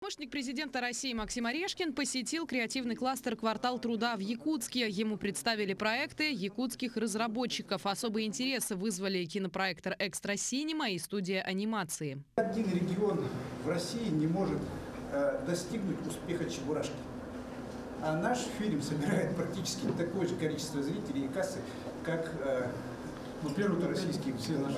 Помощник президента России Максим Орешкин посетил креативный кластер «Квартал труда» в Якутске. Ему представили проекты якутских разработчиков. Особый интерес вызвали кинопроектор «Экстра Синема» и студия анимации. Один регион в России не может достигнуть успеха Чебурашки. А наш фильм собирает практически такое же количество зрителей и кассы, как первый российский фильм.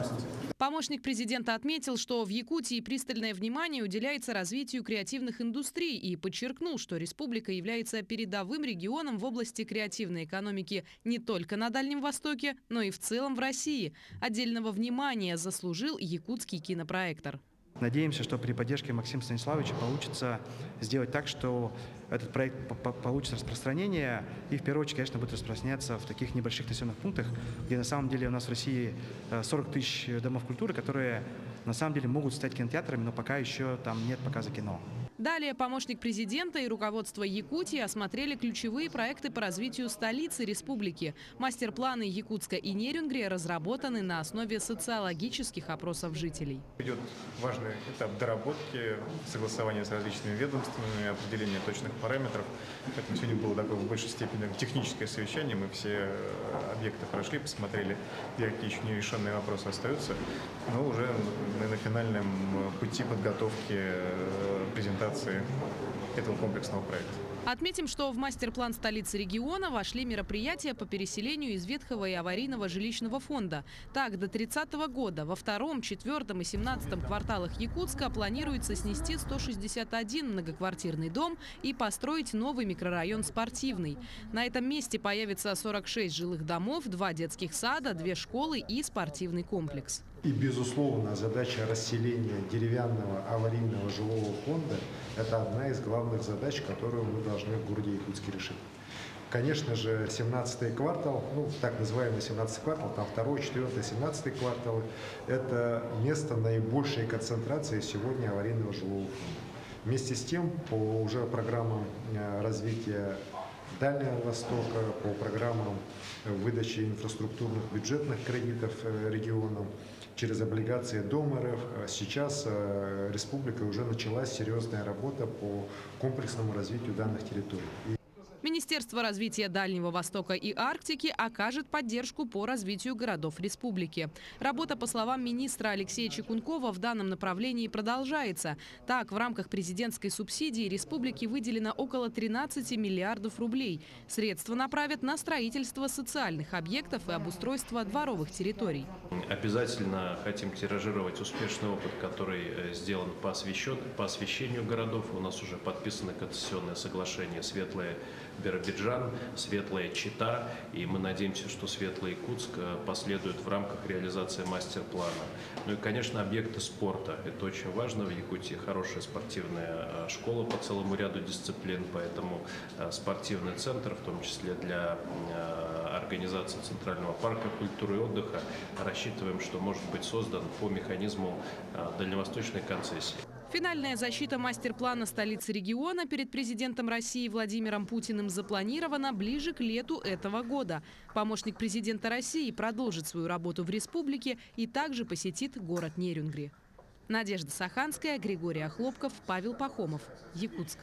Помощник президента отметил, что в Якутии пристальное внимание уделяется развитию креативных индустрий и подчеркнул, что республика является передовым регионом в области креативной экономики не только на Дальнем Востоке, но и в целом в России. Отдельного внимания заслужил якутский кинопроектор. Надеемся, что при поддержке Максима Станиславовича получится сделать так, что этот проект получит распространение и, в первую очередь, конечно, будет распространяться в таких небольших населенных пунктах, где на самом деле у нас в России 40 тысяч домов культуры, которые на самом деле могут стать кинотеатрами, но пока еще там нет показа кино. Далее помощник президента и руководство Якутии осмотрели ключевые проекты по развитию столицы республики. Мастер-планы Якутска и Нерюнгри разработаны на основе социологических опросов жителей. Идет важный этап доработки, согласования с различными ведомствами, определения точных параметров. Поэтому сегодня было такое в большей степени техническое совещание. Мы все объекты прошли, посмотрели, где какие еще нерешенные вопросы остаются. Но уже мы на финальном пути подготовки презентации этого комплексного проекта. Отметим, что в мастер-план столицы региона вошли мероприятия по переселению из ветхого и аварийного жилищного фонда. Так, до 30-го года во 2-м, 4-м и 17-м кварталах Якутска планируется снести 161 многоквартирный дом и построить новый микрорайон «Спортивный». На этом месте появится 46 жилых домов, 2 детских сада, 2 школы и спортивный комплекс. И, безусловно, задача расселения деревянного аварийного жилого фонда – это одна из главных задач, которую мы должны в городе Якутске решить. Конечно же, 17-й квартал, так называемый 17-й квартал, там 2-й, 4-й, 17-й кварталы – это место наибольшей концентрации сегодня аварийного жилого фонда. Вместе с тем, по уже программам развития Дальнего Востока, по программам выдачи инфраструктурных бюджетных кредитов регионам через облигации ДомРФ, сейчас республика уже началась серьезная работа по комплексному развитию данных территорий. Министерство развития Дальнего Востока и Арктики окажет поддержку по развитию городов республики. Работа, по словам министра Алексея Чекункова, в данном направлении продолжается. Так, в рамках президентской субсидии республике выделено около 13 миллиардов рублей. Средства направят на строительство социальных объектов и обустройство дворовых территорий. Обязательно хотим тиражировать успешный опыт, который сделан по освещению городов. У нас уже подписано концессионное соглашение «Светлое Биробиджан», «Светлая Чита», и мы надеемся, что «Светлый Якутск» последует в рамках реализации мастер-плана. Ну и, конечно, объекты спорта. Это очень важно. В Якутии хорошая спортивная школа по целому ряду дисциплин, поэтому спортивный центр, в том числе для организации Центрального парка культуры и отдыха, рассчитываем, что может быть создан по механизму дальневосточной концессии. Финальная защита мастер-плана столицы региона перед президентом России Владимиром Путиным запланирована ближе к лету этого года. Помощник президента России продолжит свою работу в республике и также посетит город Нерюнгри. Надежда Саханская, Григорий Охлопков, Павел Пахомов. Якутск.